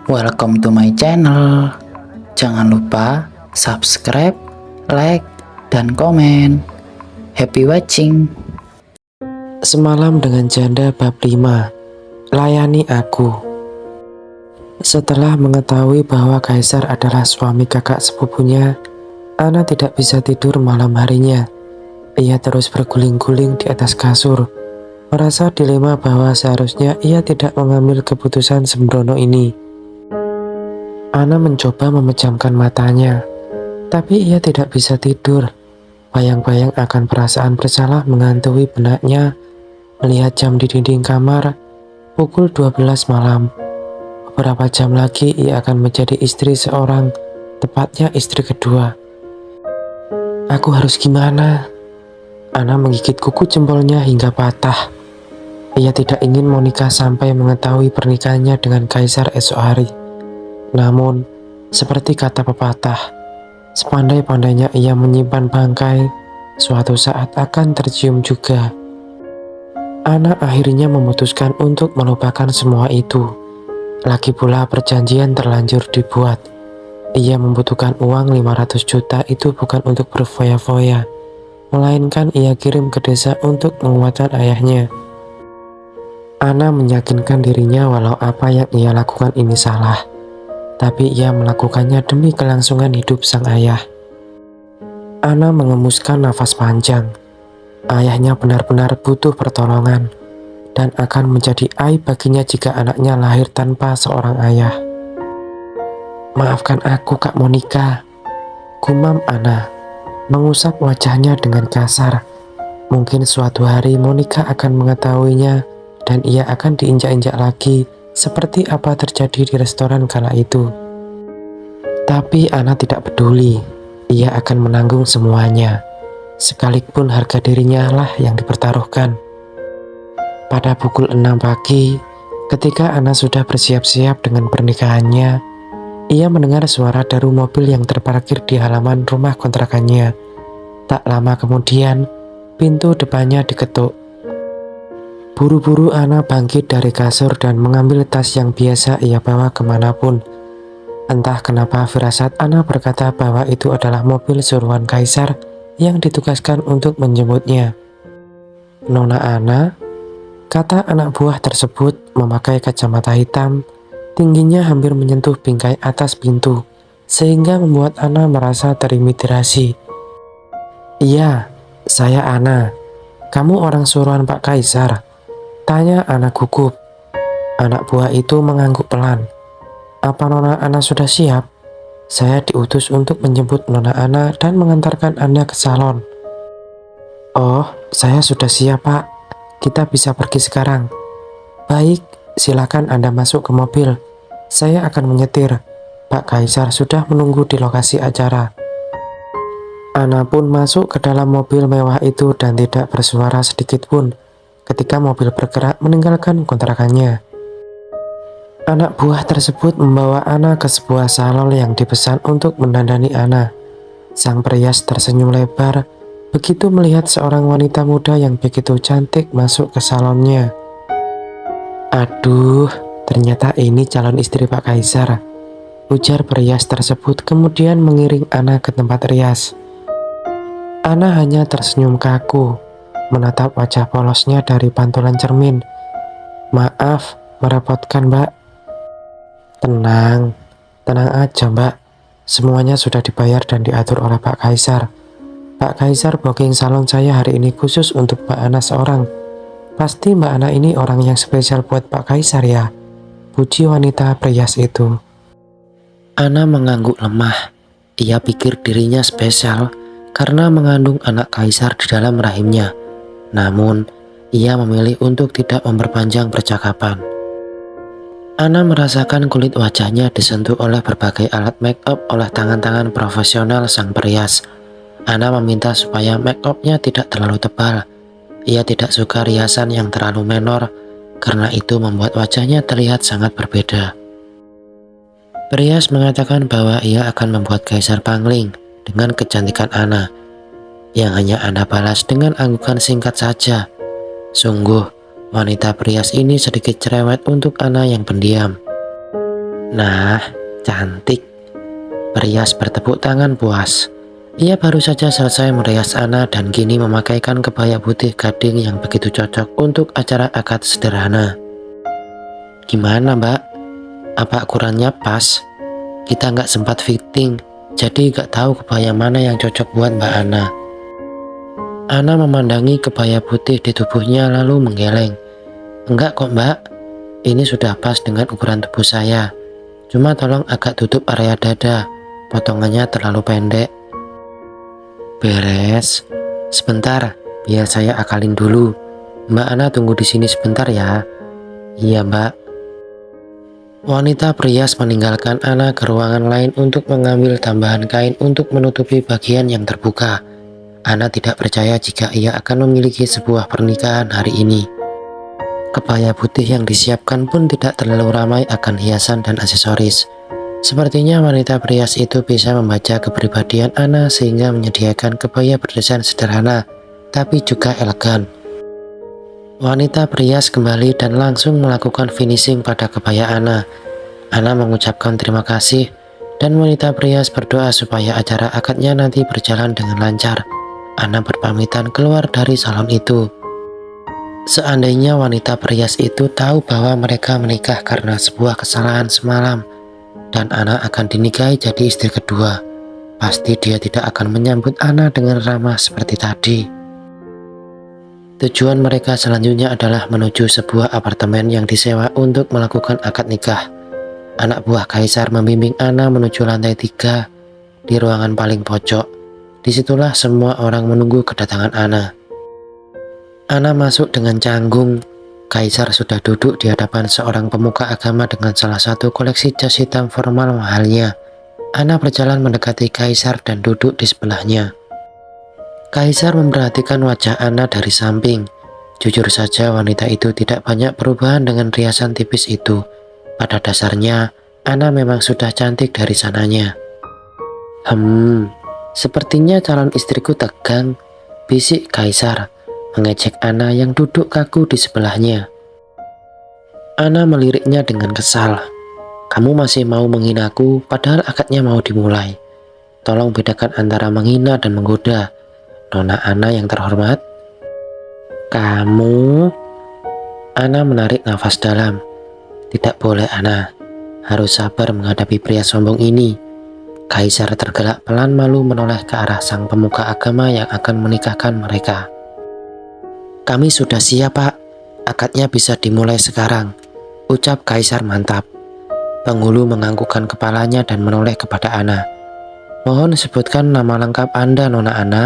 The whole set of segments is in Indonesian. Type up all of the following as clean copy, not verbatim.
Welcome to my channel. Jangan lupa subscribe, like, dan komen. Happy watching. Semalam dengan janda bab 5. Layani aku. Setelah mengetahui bahwa Kaisar adalah suami kakak sepupunya, Ana tidak bisa tidur malam harinya. Ia terus berguling-guling di atas kasur, merasa dilema bahwa seharusnya ia tidak mengambil keputusan sembrono ini. Ana mencoba memejamkan matanya, tapi ia tidak bisa tidur. Bayang-bayang akan perasaan bersalah menghantui benaknya. Melihat jam di dinding kamar, pukul 12 malam. Beberapa jam lagi ia akan menjadi istri seorang, tepatnya istri kedua. Aku harus gimana? Ana menggigit kuku jempolnya hingga patah. Ia tidak ingin Monica sampai mengetahui pernikahannya dengan Kaisar esok hari. Namun, seperti kata pepatah, sepandai-pandainya ia menyimpan bangkai, suatu saat akan tercium juga. Ana akhirnya memutuskan untuk melupakan semua itu. Lagi pula perjanjian terlanjur dibuat. Ia membutuhkan uang 500 juta itu bukan untuk berfoya-foya, melainkan ia kirim ke desa untuk menguatkan ayahnya. Ana meyakinkan dirinya walau apa yang ia lakukan ini salah, tapi ia melakukannya demi kelangsungan hidup sang ayah. Ana mengemuskan nafas panjang. Ayahnya benar-benar butuh pertolongan, dan akan menjadi aib baginya jika anaknya lahir tanpa seorang ayah. Maafkan aku, Kak Monica, gumam Ana, mengusap wajahnya dengan kasar. Mungkin suatu hari Monica akan mengetahuinya, dan ia akan diinjak-injak lagi, seperti apa terjadi di restoran kala itu. Tapi Ana tidak peduli, ia akan menanggung semuanya, sekalipun harga dirinya lah yang dipertaruhkan. Pada pukul 6 pagi, ketika Ana sudah bersiap-siap dengan pernikahannya, ia mendengar suara deru mobil yang terparkir di halaman rumah kontrakannya. Tak lama kemudian, pintu depannya diketuk. Buru-buru Ana bangkit dari kasur dan mengambil tas yang biasa ia bawa kemanapun. Entah kenapa firasat Ana berkata bahwa itu adalah mobil suruhan Kaisar yang ditugaskan untuk menjemputnya. Nona Ana, kata anak buah tersebut memakai kacamata hitam, tingginya hampir menyentuh bingkai atas pintu, sehingga membuat Ana merasa terimigrasi. Iya, saya Ana. Kamu orang suruhan Pak Kaisar? Tanya Ana gugup. Anak buah itu mengangguk pelan. Apa Nona Ana sudah siap? Saya diutus untuk menjemput Nona Ana dan mengantarkan Anda ke salon. Oh, saya sudah siap Pak. Kita bisa pergi sekarang. Baik, silakan Anda masuk ke mobil. Saya akan menyetir. Pak Kaisar sudah menunggu di lokasi acara. Ana pun masuk ke dalam mobil mewah itu dan tidak bersuara sedikit pun ketika mobil bergerak meninggalkan kontrakannya. Anak buah tersebut membawa Ana ke sebuah salon yang dipesan untuk mendandani Ana. Sang perias tersenyum lebar begitu melihat seorang wanita muda yang begitu cantik masuk ke salonnya. Aduh, ternyata ini calon istri Pak Kaisar, ujar perias tersebut kemudian mengiring Ana ke tempat rias. Ana hanya tersenyum kaku, menatap wajah polosnya dari pantulan cermin. Maaf, merepotkan Mbak. Tenang aja Mbak. Semuanya sudah dibayar dan diatur oleh Pak Kaisar. Pak Kaisar booking salon saya hari ini khusus untuk Mbak Ana seorang. Pasti Mbak Ana ini orang yang spesial buat Pak Kaisar ya, puji wanita perias itu. Ana mengangguk lemah. Ia pikir dirinya spesial karena mengandung anak Kaisar di dalam rahimnya. Namun, ia memilih untuk tidak memperpanjang percakapan. Ana merasakan kulit wajahnya disentuh oleh berbagai alat make up oleh tangan-tangan profesional sang perias. Ana meminta supaya make upnya tidak terlalu tebal. Ia tidak suka riasan yang terlalu menor, karena itu membuat wajahnya terlihat sangat berbeda. Perias mengatakan bahwa ia akan membuat Kaisar pangling dengan kecantikan Ana, yang hanya Ana balas dengan anggukan singkat saja. Sungguh, wanita perias ini sedikit cerewet untuk Ana yang pendiam. Nah, cantik. Perias bertepuk tangan puas. Ia baru saja selesai merias Ana dan kini memakaikan kebaya putih gading yang begitu cocok untuk acara akad sederhana. Gimana mbak? Apa ukurannya pas? Kita nggak sempat fitting, jadi nggak tahu kebaya mana yang cocok buat mbak Ana. Ana memandangi kebaya putih di tubuhnya lalu menggeleng. Enggak kok mbak, ini sudah pas dengan ukuran tubuh saya. Cuma tolong agak tutup area dada, potongannya terlalu pendek. Beres. Sebentar, biar saya akalin dulu. Mbak Ana tunggu di sini sebentar ya. Iya mbak. Wanita perias meninggalkan Ana ke ruangan lain untuk mengambil tambahan kain untuk menutupi bagian yang terbuka. Ana tidak percaya jika ia akan memiliki sebuah pernikahan hari ini. Kebaya putih yang disiapkan pun tidak terlalu ramai akan hiasan dan aksesoris. Sepertinya wanita perias itu bisa membaca kepribadian Ana sehingga menyediakan kebaya berdesain sederhana, tapi juga elegan. Wanita perias kembali dan langsung melakukan finishing pada kebaya Ana. Ana mengucapkan terima kasih dan wanita perias berdoa supaya acara akadnya nanti berjalan dengan lancar. Ana berpamitan keluar dari salon itu. Seandainya wanita perias itu tahu bahwa mereka menikah karena sebuah kesalahan semalam, dan Ana akan dinikahi jadi istri kedua, pasti dia tidak akan menyambut Ana dengan ramah seperti tadi. Tujuan mereka selanjutnya adalah menuju sebuah apartemen yang disewa untuk melakukan akad nikah. Anak buah Kaisar membimbing Ana menuju lantai 3 di ruangan paling pojok. Disitulah semua orang menunggu kedatangan Ana. Ana masuk dengan canggung. Kaisar sudah duduk di hadapan seorang pemuka agama dengan salah satu koleksi jas hitam formal mahalnya. Ana berjalan mendekati Kaisar dan duduk di sebelahnya. Kaisar memperhatikan wajah Ana dari samping. Jujur saja wanita itu tidak banyak perubahan dengan riasan tipis itu. Pada dasarnya, Ana memang sudah cantik dari sananya. Sepertinya calon istriku tegang, bisik Kaisar, mengejek Ana yang duduk kaku di sebelahnya. Ana meliriknya dengan kesal. Kamu masih mau menghinaku padahal akadnya mau dimulai. Tolong bedakan antara menghina dan menggoda. Nona Ana yang terhormat. Kamu? Ana menarik nafas dalam. Tidak boleh Ana. Harus sabar menghadapi pria sombong ini. Kaisar tergelak pelan malu menoleh ke arah sang pemuka agama yang akan menikahkan mereka. Kami sudah siap pak, akadnya bisa dimulai sekarang, ucap Kaisar mantap. Penghulu menganggukkan kepalanya dan menoleh kepada Ana. Mohon sebutkan nama lengkap Anda Nona Ana.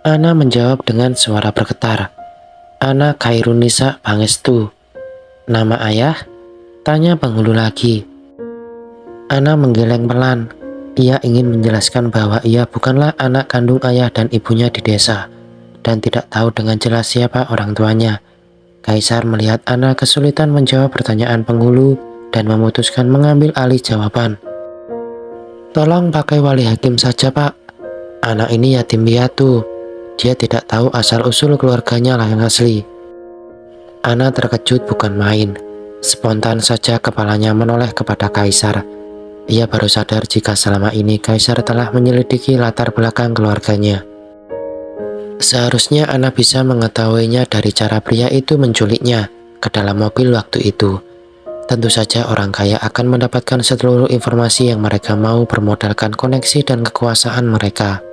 Ana menjawab dengan suara bergetar. Ana Khairunisa Pangestu. Nama ayah? Tanya penghulu lagi. Ana menggeleng pelan. Ia ingin menjelaskan bahwa ia bukanlah anak kandung ayah dan ibunya di desa, dan tidak tahu dengan jelas siapa orang tuanya. Kaisar melihat Ana kesulitan menjawab pertanyaan penghulu dan memutuskan mengambil alih jawaban. Tolong pakai wali hakim saja pak. Anak ini yatim piatu. Dia tidak tahu asal-usul keluarganya lah yang asli. Ana terkejut bukan main. Spontan saja kepalanya menoleh kepada Kaisar. Ia baru sadar jika selama ini Kaisar telah menyelidiki latar belakang keluarganya. Seharusnya Ana bisa mengetahuinya dari cara pria itu menculiknya ke dalam mobil waktu itu. Tentu saja orang kaya akan mendapatkan seluruh informasi yang mereka mau bermodalkan koneksi dan kekuasaan mereka.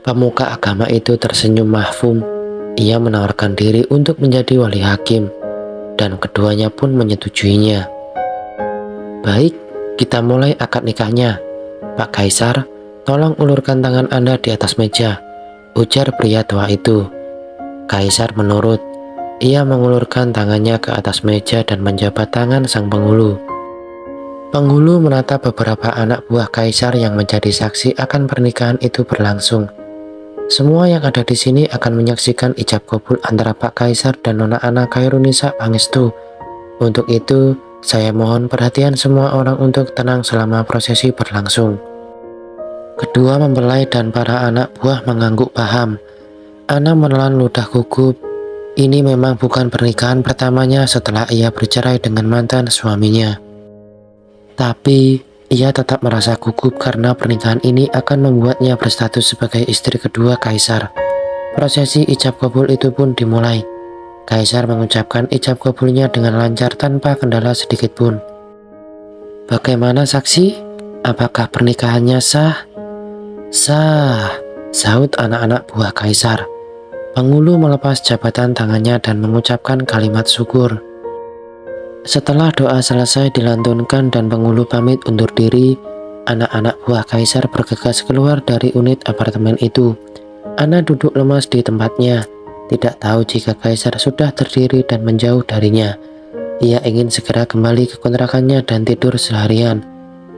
Pemuka agama itu tersenyum mahfum. Ia menawarkan diri untuk menjadi wali hakim, dan keduanya pun menyetujuinya. Baik, kita mulai akad nikahnya. Pak Kaisar, tolong ulurkan tangan Anda di atas meja, ujar pria tua itu. Kaisar menurut. Ia mengulurkan tangannya ke atas meja dan menjabat tangan sang penghulu. Penghulu menatap beberapa anak buah Kaisar yang menjadi saksi akan pernikahan itu berlangsung. Semua yang ada di sini akan menyaksikan ijab kabul antara Pak Kaisar dan Nona Ana Khairunisa Pangestu. Untuk itu, saya mohon perhatian semua orang untuk tenang selama prosesi berlangsung. Kedua mempelai dan para anak buah mengangguk paham. Ana menelan ludah gugup. Ini memang bukan pernikahan pertamanya setelah ia bercerai dengan mantan suaminya. Tapi ia tetap merasa gugup karena pernikahan ini akan membuatnya berstatus sebagai istri kedua Kaisar. Prosesi ijab kabul itu pun dimulai. Kaisar mengucapkan ijab kabulnya dengan lancar tanpa kendala sedikit pun. "Bagaimana saksi? Apakah pernikahannya sah?" "Sah," sahut anak-anak buah Kaisar. Penghulu melepas jabatan tangannya dan mengucapkan kalimat syukur. Setelah doa selesai dilantunkan dan penghulu pamit undur diri, anak-anak buah Kaisar bergegas keluar dari unit apartemen itu. Ana duduk lemas di tempatnya, tidak tahu jika Kaisar sudah terdiri dan menjauh darinya. Ia ingin segera kembali ke kontrakannya dan tidur seharian.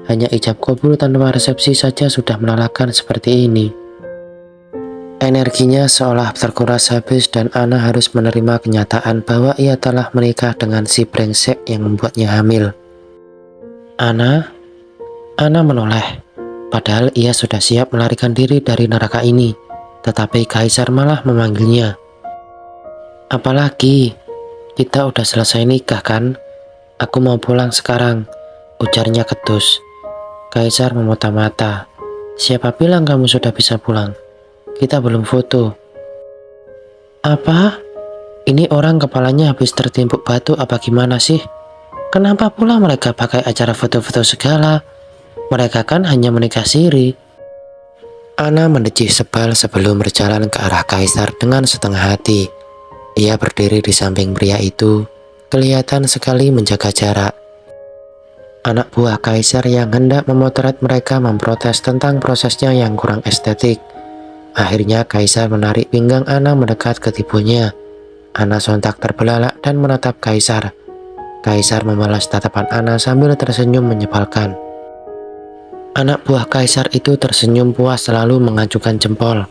Hanya ijab kabul tanpa resepsi saja sudah melelahkan seperti ini. Energinya seolah terkuras habis dan Ana harus menerima kenyataan bahwa ia telah menikah dengan si brengsek yang membuatnya hamil. Ana menoleh. Padahal ia sudah siap melarikan diri dari neraka ini. Tetapi Kaisar malah memanggilnya. "Apalagi? Kita udah selesai nikah kan? Aku mau pulang sekarang," ujarnya ketus. Kaisar memota mata. "Siapa bilang kamu sudah bisa pulang? Kita belum foto." "Apa? Ini orang kepalanya habis tertimpuk batu apa gimana sih? Kenapa pula mereka pakai acara foto-foto segala? Mereka kan hanya menikah siri." Ana mendecih sebal sebelum berjalan ke arah Kaisar dengan setengah hati. Ia berdiri di samping pria itu, kelihatan sekali menjaga jarak. Anak buah Kaisar yang hendak memotret mereka memprotes tentang prosesnya yang kurang estetik. Akhirnya Kaisar menarik pinggang Ana mendekat ke tibunya. Ana sontak terbelalak dan menatap Kaisar. Kaisar membalas tatapan Ana sambil tersenyum menyebalkan. Anak buah Kaisar itu tersenyum puas selalu mengacukan jempol.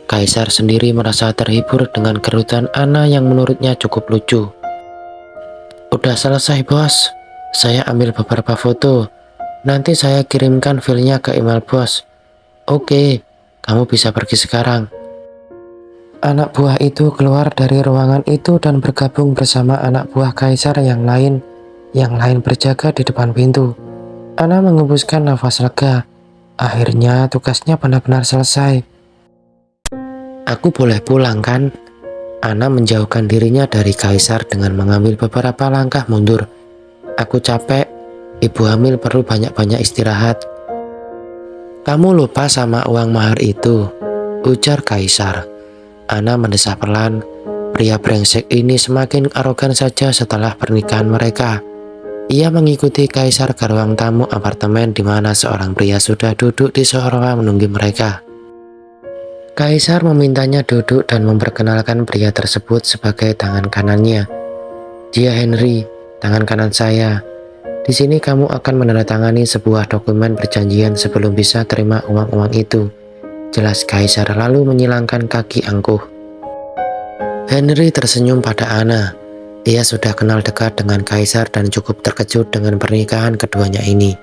Kaisar sendiri merasa terhibur dengan kerutan Ana yang menurutnya cukup lucu. "Udah selesai bos, saya ambil beberapa foto. Nanti saya kirimkan filenya ke email bos." "Oke, kamu bisa pergi sekarang." Anak buah itu keluar dari ruangan itu dan bergabung bersama anak buah Kaisar yang lain berjaga di depan pintu. Ana mengembuskan nafas lega. Akhirnya tugasnya benar-benar selesai. "Aku boleh pulang kan?" Ana menjauhkan dirinya dari Kaisar dengan mengambil beberapa langkah mundur. "Aku capek, ibu hamil perlu banyak-banyak istirahat." "Kamu lupa sama uang mahar itu," ujar Kaisar. Ana mendesah pelan. Pria brengsek ini semakin arogan saja setelah pernikahan mereka. Ia mengikuti Kaisar ke ruang tamu apartemen di mana seorang pria sudah duduk di sofa menunggu mereka. Kaisar memintanya duduk dan memperkenalkan pria tersebut sebagai tangan kanannya. "Dia Henry, tangan kanan saya. Di sini kamu akan menandatangani sebuah dokumen perjanjian sebelum bisa terima uang-uang itu," jelas Kaisar lalu menyilangkan kaki angkuh. Henry tersenyum pada Ana. Ia sudah kenal dekat dengan Kaisar dan cukup terkejut dengan pernikahan keduanya ini.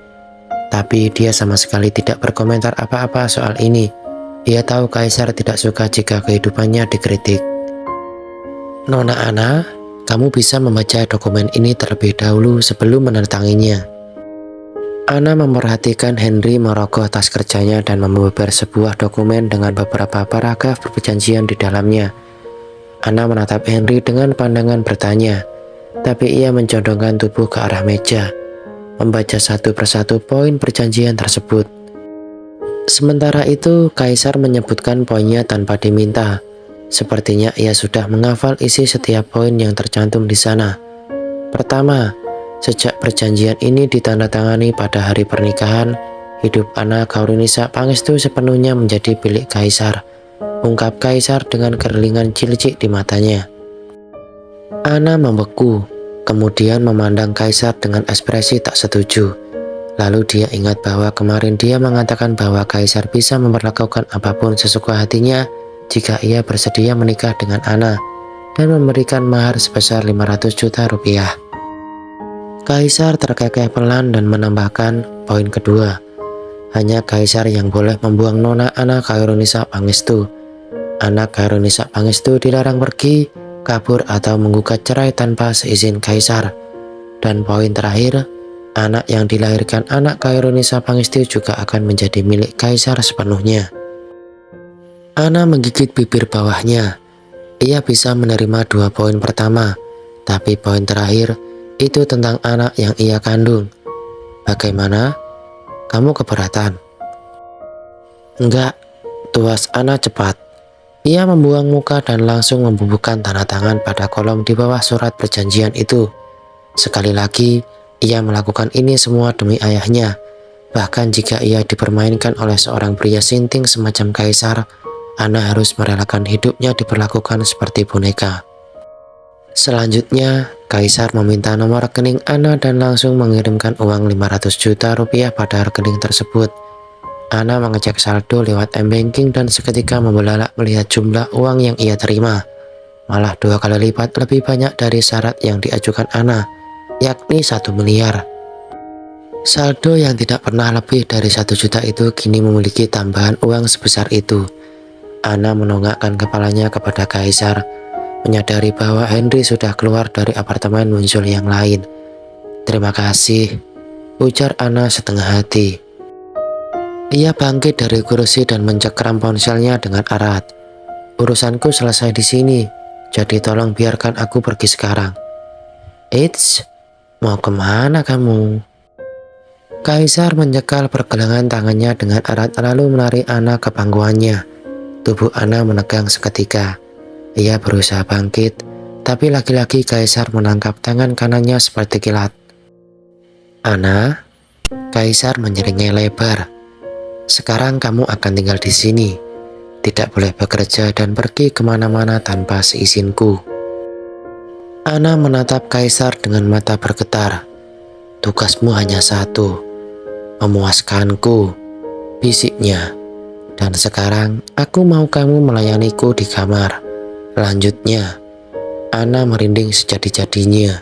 Tapi dia sama sekali tidak berkomentar apa-apa soal ini. Ia tahu Kaisar tidak suka jika kehidupannya dikritik. "Nona Ana, kamu bisa membaca dokumen ini terlebih dahulu sebelum menandatanganinya." Ana memperhatikan Henry merogoh tas kerjanya dan membeber sebuah dokumen dengan beberapa paragraf perjanjian di dalamnya. Ana menatap Henry dengan pandangan bertanya, tapi ia mencondongkan tubuh ke arah meja, membaca satu persatu poin perjanjian tersebut. Sementara itu, Kaisar menyebutkan poinnya tanpa diminta. Sepertinya ia sudah menghafal isi setiap poin yang tercantum di sana. Pertama, sejak perjanjian ini ditandatangani pada hari pernikahan, hidup Ana Kaurunisa Pangestu sepenuhnya menjadi milik Kaisar, ungkap Kaisar dengan kerlingan cilik di matanya. Ana membeku, kemudian memandang Kaisar dengan ekspresi tak setuju. Lalu dia ingat bahwa kemarin dia mengatakan bahwa Kaisar bisa memperlakukan apapun sesuka hatinya jika ia bersedia menikah dengan Ana dan memberikan mahar sebesar 500 juta rupiah. Kaisar terkekeh pelan dan menambahkan poin kedua. Hanya Kaisar yang boleh membuang Nona Ana Kaurunisa Pangestu. Anak Kaurunisa Pangestu dilarang pergi, kabur atau menggugat cerai tanpa seizin Kaisar. Dan poin terakhir, Anak yang dilahirkan anak Kairunisa Pangestu juga akan menjadi milik Kaisar sepenuhnya. Ana menggigit bibir bawahnya. Ia bisa menerima 2 poin pertama, tapi poin terakhir itu tentang anak yang ia kandung. Bagaimana? Kamu keberatan? Enggak, tuas Ana cepat. Ia membuang muka dan langsung membubuhkan tanda tangan pada kolom di bawah surat perjanjian itu. Sekali lagi, ia melakukan ini semua demi ayahnya. Bahkan jika ia dipermainkan oleh seorang pria sinting semacam Kaisar, Ana harus merelakan hidupnya diperlakukan seperti boneka. Selanjutnya, Kaisar meminta nomor rekening Ana dan langsung mengirimkan uang 500 juta rupiah pada rekening tersebut. Ana mengecek saldo lewat m-banking dan seketika membelalak melihat jumlah uang yang ia terima. Malah 2 kali lipat lebih banyak dari syarat yang diajukan Ana, yakni 1 miliar. Saldo yang tidak pernah lebih dari 1 juta itu kini memiliki tambahan uang sebesar itu. Ana menonggakkan kepalanya kepada Kaisar, menyadari bahwa Henry sudah keluar dari apartemen muncul yang lain. Terima kasih, ujar Ana setengah hati. Ia bangkit dari kursi dan mencengkram ponselnya dengan erat. Urusanku selesai di sini, jadi tolong biarkan aku pergi sekarang. Eits, mau kemana kamu? Kaisar mencekal pergelangan tangannya dengan erat lalu menarik Ana ke pangkuannya. Tubuh Ana menegang seketika. Ia berusaha bangkit, tapi lagi-lagi Kaisar menangkap tangan kanannya seperti kilat. Ana, Kaisar menyeringai lebar. Sekarang kamu akan tinggal di sini. Tidak boleh bekerja dan pergi kemana-mana tanpa seizinku. Ana menatap Kaisar dengan mata bergetar. Tugasmu hanya satu, memuaskanku, bisiknya. Dan sekarang aku mau kamu melayaniku di kamar. Lanjutnya, Ana merinding sejadi-jadinya.